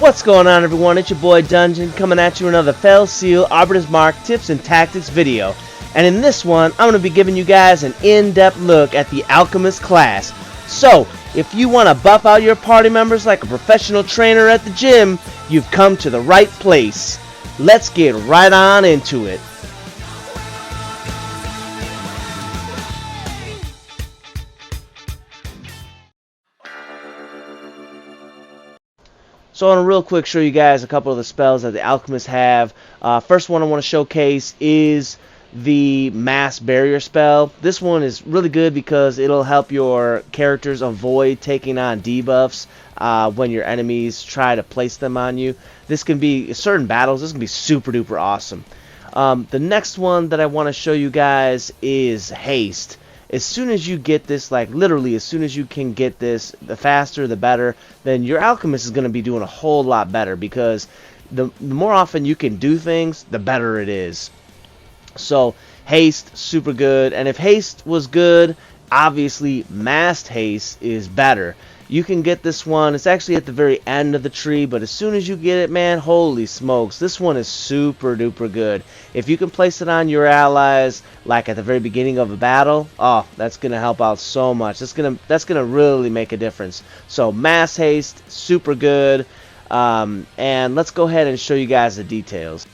What's going on, everyone? It's your boy Dungeon coming at you with another Fail Seal Arbiter's Mark tips and tactics video. And in this one, I'm going to be giving you guys an in-depth look at the Alchemist class. So, if you want to buff out your party members like a professional trainer at the gym, you've come to the right place. Let's get right on into it. So I want to real quick show you guys a couple of the spells that the Alchemists have. First one I want to showcase is the Mass Barrier spell. This one is really good because it'll help your characters avoid taking on debuffs when your enemies try to place them on you. This can be, certain battles, this can be super duper awesome. The next one that I want to show you guys is Haste. As soon as you get this, like literally as soon as you can get this, the faster the better, then your Alchemist is going to be doing a whole lot better, because the more often you can do things, the better it is. So Haste, super good. And if Haste was good, obviously Massed Haste is better. You can get this one, it's actually at the very end of the tree, but as soon as you get it, man, holy smokes, this one is super duper good. If you can place it on your allies, like at the very beginning of a battle, oh, that's going to help out so much. That's gonna really make a difference. So Mass Haste, super good. And let's go ahead and show you guys the details.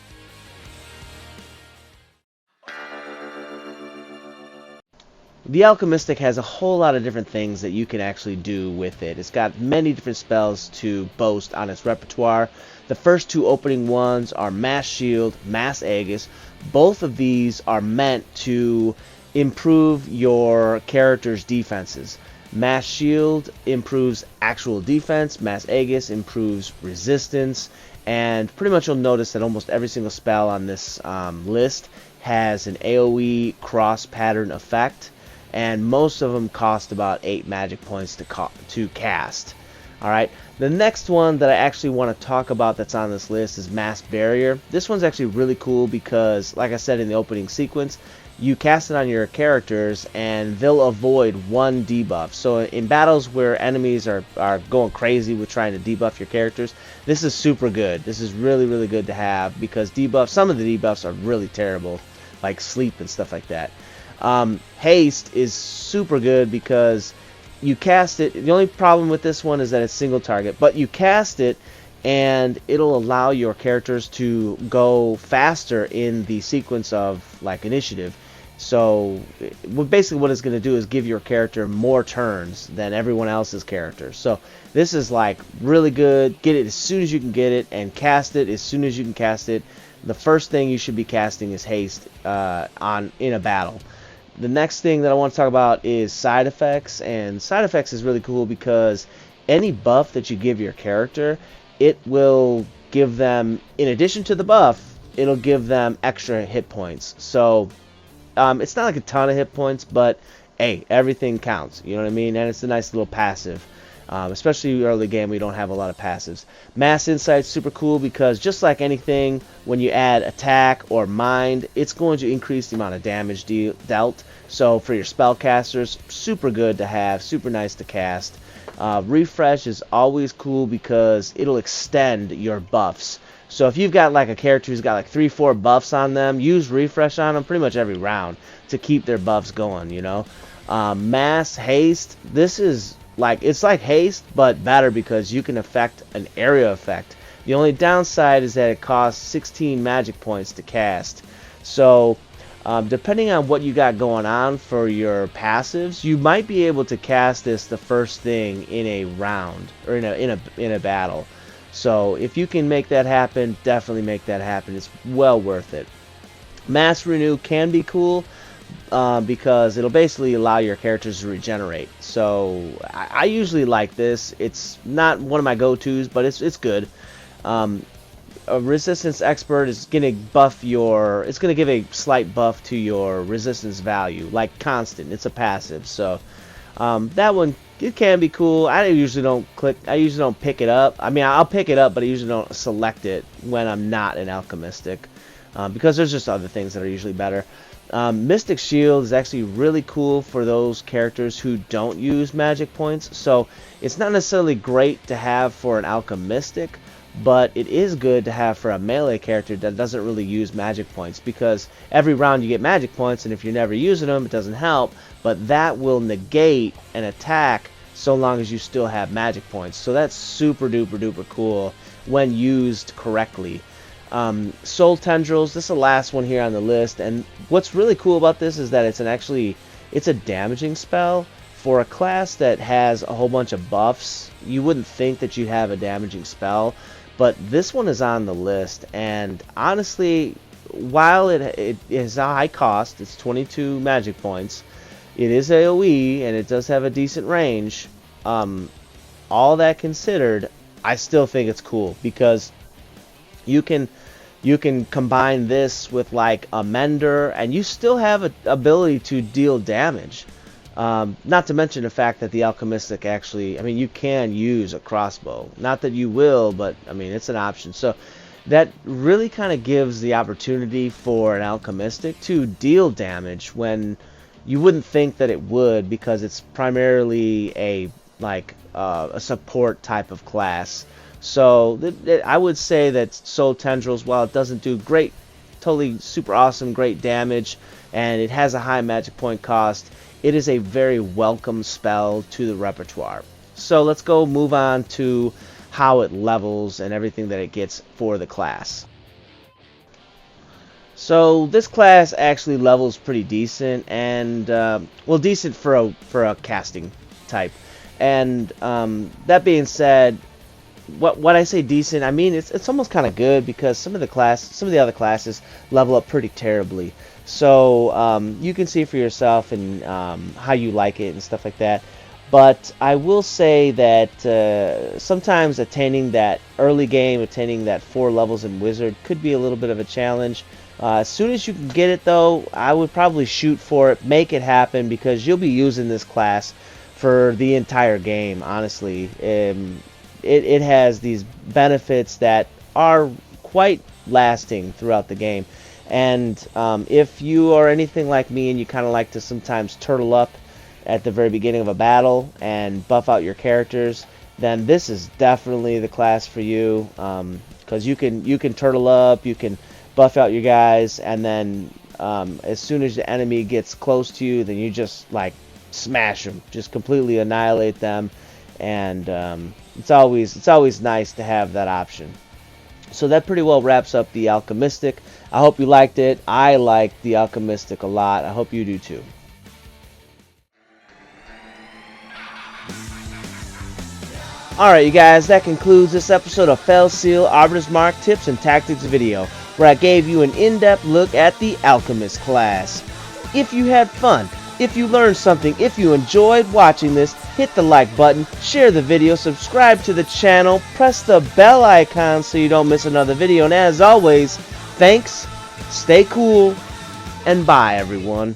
The Alchemistic has a whole lot of different things that you can actually do with it. It's got many different spells to boast on its repertoire. The first two opening ones are Mass Shield, Mass Aegis. Both of these are meant to improve your character's defenses. Mass Shield improves actual defense, Mass Aegis improves resistance, and pretty much you'll notice that almost every single spell on this list has an AoE cross pattern effect. And most of them cost about 8 magic points to cast. Alright, the next one that I actually want to talk about that's on this list is Mass Barrier. This one's actually really cool because, like I said in the opening sequence, you cast it on your characters and they'll avoid one debuff. So in battles where enemies are going crazy with trying to debuff your characters, this is super good. This is really good to have, because some of the debuffs are really terrible, like sleep and stuff like that. Haste is super good because you cast it. The only problem with this one is that it's single target, but you cast it and it'll allow your characters to go faster in the sequence of like initiative. So basically what it's going to do is give your character more turns than everyone else's characters. So this is like really good. Get it as soon as you can get it, and cast it as soon as you can cast it. The first thing you should be casting is Haste in a battle. The next thing that I want to talk about is side effects, and side effects is really cool because any buff that you give your character, it will give them, in addition to the buff, it'll give them extra hit points. So it's not like a ton of hit points, but hey, everything counts, you know what I mean? And it's a nice little passive. Especially early game, we don't have a lot of passives. Mass Insight's super cool because just like anything, when you add attack or mind, it's going to increase the amount of damage dealt. So for your spellcasters, super good to have, super nice to cast. Refresh is always cool because it'll extend your buffs. So if you've got like a character who's got like 3-4 buffs on them, use Refresh on them pretty much every round to keep their buffs going, you know. Mass Haste, this is it's like Haste, but better because you can affect an area effect. The only downside is that it costs 16 magic points to cast. So depending on what you got going on for your passives, you might be able to cast this the first thing in a round or in a battle. So if you can make that happen, definitely make that happen. It's well worth it. Mass Renew can be cool, because it'll basically allow your characters to regenerate. So I usually like this. It's not one of my go-tos, but it's good. A Resistance Expert is gonna it's gonna give a slight buff to your resistance value, like constant. It's a passive, so that one, it can be cool. I usually don't pick it up. I mean, I'll pick it up, but I usually don't select it when I'm not an Alchemistic, because there's just other things that are usually better. Mystic Shield is actually really cool for those characters who don't use magic points. So it's not necessarily great to have for an Alchemistic, but it is good to have for a melee character that doesn't really use magic points, because every round you get magic points, and if you're never using them, it doesn't help, but that will negate an attack so long as you still have magic points. So that's super duper duper cool when used correctly. Soul Tendrils, this is the last one here on the list, and what's really cool about this is that it's a damaging spell. For a class that has a whole bunch of buffs, you wouldn't think that you'd have a damaging spell, but this one is on the list, and honestly, while it is a high cost, it's 22 magic points, it is AoE, and it does have a decent range. All that considered, I still think it's cool, because you can combine this with like a Mender, and you still have an ability to deal damage. Not to mention the fact that the Alchemystic actually, I mean, you can use a crossbow. Not that you will, but I mean, it's an option. So that really kind of gives the opportunity for an Alchemystic to deal damage when you wouldn't think that it would, because it's primarily a support type of class. So I would say that Soul Tendrils, while it doesn't do great, totally super awesome, great damage, and it has a high magic point cost, it is a very welcome spell to the repertoire. So let's go move on to how it levels and everything that it gets for the class. So this class actually levels pretty decent, and well, decent for a casting type. And that being said, what I say decent, I mean it's almost kind of good, because some of the other classes level up pretty terribly. So you can see for yourself and how you like it and stuff like that. But I will say that sometimes attaining that 4 levels in Wizard could be a little bit of a challenge. As soon as you can get it, though, I would probably shoot for it, make it happen, because you'll be using this class for the entire game, honestly. It has these benefits that are quite lasting throughout the game. And if you are anything like me and you kind of like to sometimes turtle up at the very beginning of a battle and buff out your characters, then this is definitely the class for you, because you can turtle up, you can buff out your guys, and then as soon as the enemy gets close to you, then you just like smash them, just completely annihilate them, and it's always nice to have that option. So that pretty well wraps up the Alchemistic. I hope you liked it. I like the Alchemistic a lot. I hope you do too. Alright, you guys, that concludes this episode of Fell Seal Arbiter's Mark Tips and Tactics video, where I gave you an in-depth look at the Alchemist class. If you had fun, if you learned something, if you enjoyed watching this, hit the like button, share the video, subscribe to the channel, press the bell icon so you don't miss another video, and as always, thanks, stay cool, and bye everyone.